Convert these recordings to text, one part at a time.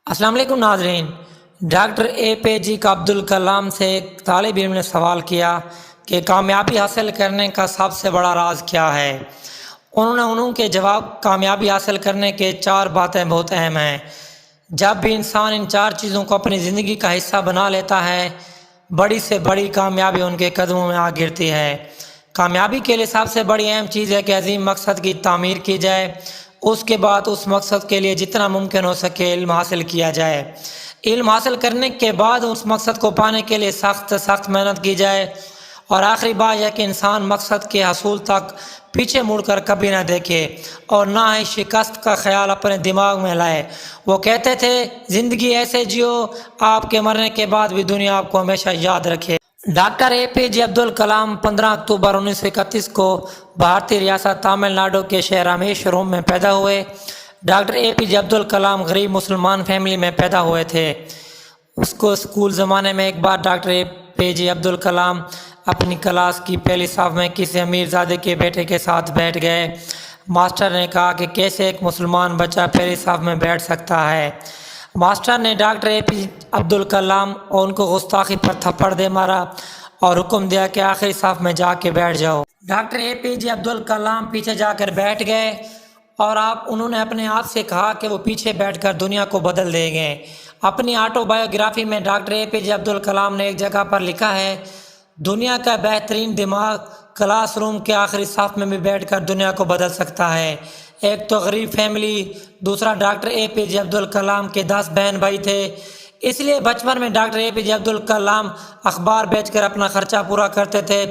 अस्सलाम वालेकुम नाज़रीन। डॉक्टर APJ अब्दुल कलाम से एक तालिब इल्म ने सवाल किया कि कामयाबी हासिल करने का सबसे बड़ा राज क्या है। उन्होंने जवाब कामयाबी हासिल करने के 4 बातें बहुत अहम हैं। जब भी इंसान इन 4 चीज़ों को अपनी ज़िंदगी का हिस्सा बना लेता है, बड़ी से बड़ी कामयाबी उनके कदमों में आ गिरती है। कामयाबी के लिए सबसे बड़ी अहम चीज़ है कि अजीम मकसद की तामीर की जाए। उसके बाद उस मकसद के लिए जितना मुमकिन हो सके इल्म हासिल किया जाए। इल्म हासिल करने के बाद उस मकसद को पाने के लिए सख्त मेहनत की जाए। और आखिरी बात यह कि इंसान मकसद के हसूल तक पीछे मुड़कर कभी ना देखे और ना ही शिकस्त का ख्याल अपने दिमाग में लाए। वो कहते थे, ज़िंदगी ऐसे जियो आपके मरने के बाद भी दुनिया आपको हमेशा याद रखे। डॉक्टर APJ अब्दुल कलाम 15 अक्टूबर 1931 को भारतीय रियासत तमिलनाडु के शहर रामेश्वरम में पैदा हुए। डॉक्टर APJ अब्दुल कलाम गरीब मुसलमान फैमिली में पैदा हुए थे। उसको स्कूल ज़माने में एक बार डॉक्टर APJ अब्दुल कलाम अपनी क्लास की पहली साफ में किसी अमीरजादे के बेटे के साथ बैठ गए। मास्टर ने कहा कि कैसे एक मुसलमान बच्चा पहली साफ में बैठ सकता है। मास्टर ने डॉक्टर APJ अब्दुल कलाम और उनको गुस्ताखी पर थप्पड़ दे मारा और हुक्म दिया कि आखिरी साफ में जाके बैठ जाओ। डॉक्टर APJ अब्दुल कलाम पीछे जाकर बैठ गए और उन्होंने अपने आप से कहा कि वो पीछे बैठकर दुनिया को बदल देंगे। अपनी ऑटोबायोग्राफी में डॉक्टर APJ अब्दुल कलाम ने एक जगह पर लिखा है, दुनिया का बेहतरीन दिमाग क्लासरूम के आखिरी साफ में भी बैठकर दुनिया को बदल सकता है। एक तो गरीब फैमिली, दूसरा डॉक्टर APJ अब्दुल कलाम के 10 बहन भाई थे। इसलिए बचपन में डॉक्टर APJ अब्दुल कलाम अखबार बेचकर अपना खर्चा पूरा करते थे।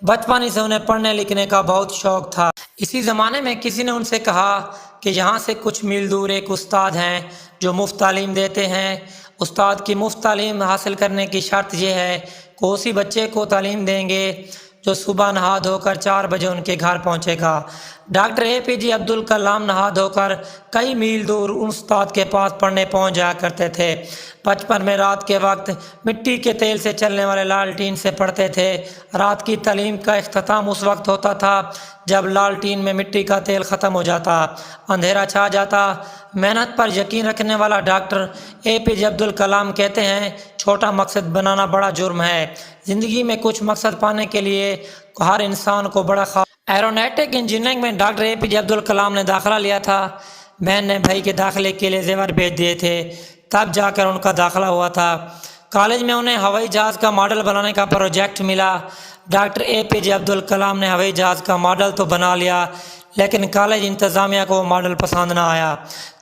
बचपन ही से उन्हें पढ़ने लिखने का बहुत शौक था। इसी ज़माने में किसी ने उनसे कहा कि यहाँ से कुछ मील दूर एक उस्ताद हैं जो मुफ्त तालीम देते हैं। उस्ताद की मुफ्त तालीम हासिल करने की शर्त यह है कि उसी बच्चे को तालीम देंगे जो सुबह नहा धोकर 4 बजे उनके घर पहुँचेगा। डॉक्टर APJ अब्दुल कलाम नहा धोकर कई मील दूर उस्ताद के पास पढ़ने पहुँच जाया करते थे। बचपन में रात के वक्त मिट्टी के तेल से चलने वाले लालटीन से पढ़ते थे। रात की तालीम का इख्तिताम उस वक्त होता था जब लालटीन में मिट्टी का तेल ख़त्म हो जाता, अंधेरा छा जाता। मेहनत पर यकीन रखने वाला डॉक्टर APJ अब्दुल कलाम कहते हैं, छोटा मकसद बनाना बड़ा जुर्म है। ज़िंदगी में कुछ मकसद पाने के लिए हर इंसान को बड़ा एरोनॉटिक इंजीनियरिंग में डॉक्टर APJ अब्दुल कलाम ने दाखिला लिया था। बहन ने भाई के दाखिले के लिए जेवर भेज दिए थे, तब जाकर उनका दाखिला हुआ था। कॉलेज में उन्हें हवाई जहाज़ का मॉडल बनाने का प्रोजेक्ट मिला। डॉक्टर APJ अब्दुल कलाम ने हवाई जहाज़ का मॉडल तो बना लिया, लेकिन कॉलेज इंतज़ामिया को वो मॉडल पसंद ना आया।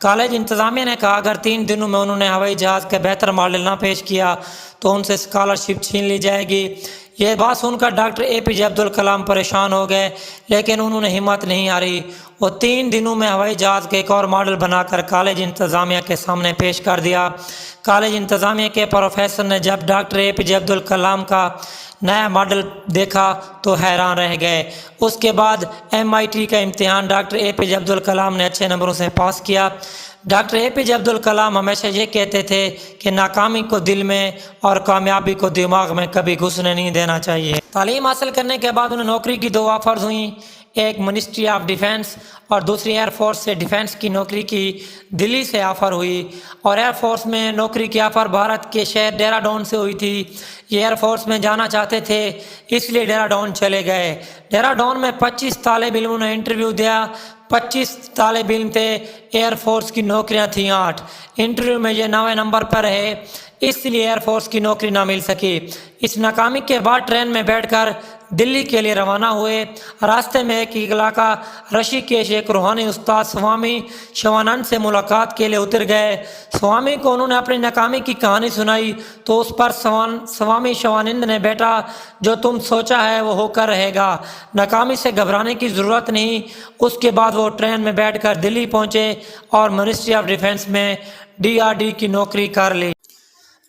कॉलेज इंतज़ामिया ने कहा अगर 3 दिनों में उन्होंने हवाई जहाज़ का बेहतर मॉडल ना पेश किया तो उनसे स्कॉलरशिप छीन ली जाएगी। ये बात सुनकर डॉक्टर APJ अब्दुल कलाम परेशान हो गए, लेकिन उन्होंने हिम्मत नहीं हारी। वो 3 दिनों में हवाई जहाज़ के एक और मॉडल बनाकर कॉलेज इंतज़ामिया के सामने पेश कर दिया। कॉलेज इंतज़ामिया के प्रोफेसर ने जब डॉक्टर APJ अब्दुल कलाम का नया मॉडल देखा तो हैरान रह गए। उसके बाद MIT का इम्तिहान डॉक्टर APJ अब्दुल कलाम ने अच्छे नंबरों से पास किया। डॉक्टर APJ अब्दुल कलाम हमेशा ये कहते थे कि नाकामी को दिल में और कामयाबी को दिमाग में कभी घुसने नहीं देना चाहिए। तालीम हासिल करने के बाद उन्हें नौकरी की 2 ऑफर्स हुई, एक मिनिस्ट्री ऑफ डिफेंस और दूसरी एयरफोर्स से डिफेंस की नौकरी की दिल्ली से ऑफ़र हुई। और एयरफोर्स में नौकरी की ऑफ़र भारत के शहर देहरादून से हुई थी। ये एयरफोर्स में जाना चाहते थे, इसलिए देहरादून चले गए। देहरादून में 25 तालिब इल्मों ने इंटरव्यू दिया। 25 तालिब इल्म थे, एयरफोर्स की नौकरियां थीं 8। इंटरव्यू में ये 9वें नंबर पर रहे, इसलिए एयरफोर्स की नौकरी ना मिल सकी। इस नाकामी के बाद ट्रेन में बैठकर दिल्ली के लिए रवाना हुए। रास्ते में एक इलाका ऋषिकेश एक रूहानी उस्ताद स्वामी शिवानंद से मुलाकात के लिए उतर गए। स्वामी को उन्होंने अपनी नाकामी की कहानी सुनाई तो उस पर स्वामी शिवानंद ने, बेटा जो तुम सोचा है वो होकर रहेगा, नाकामी से घबराने की ज़रूरत नहीं। उसके बाद वो ट्रेन में बैठकर दिल्ली पहुँचे और मिनिस्ट्री ऑफ डिफेंस में DRD की नौकरी कर ली।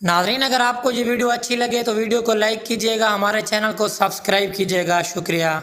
नाज़रीन, अगर आपको ये वीडियो अच्छी लगे तो वीडियो को लाइक कीजिएगा, हमारे चैनल को सब्सक्राइब कीजिएगा। शुक्रिया।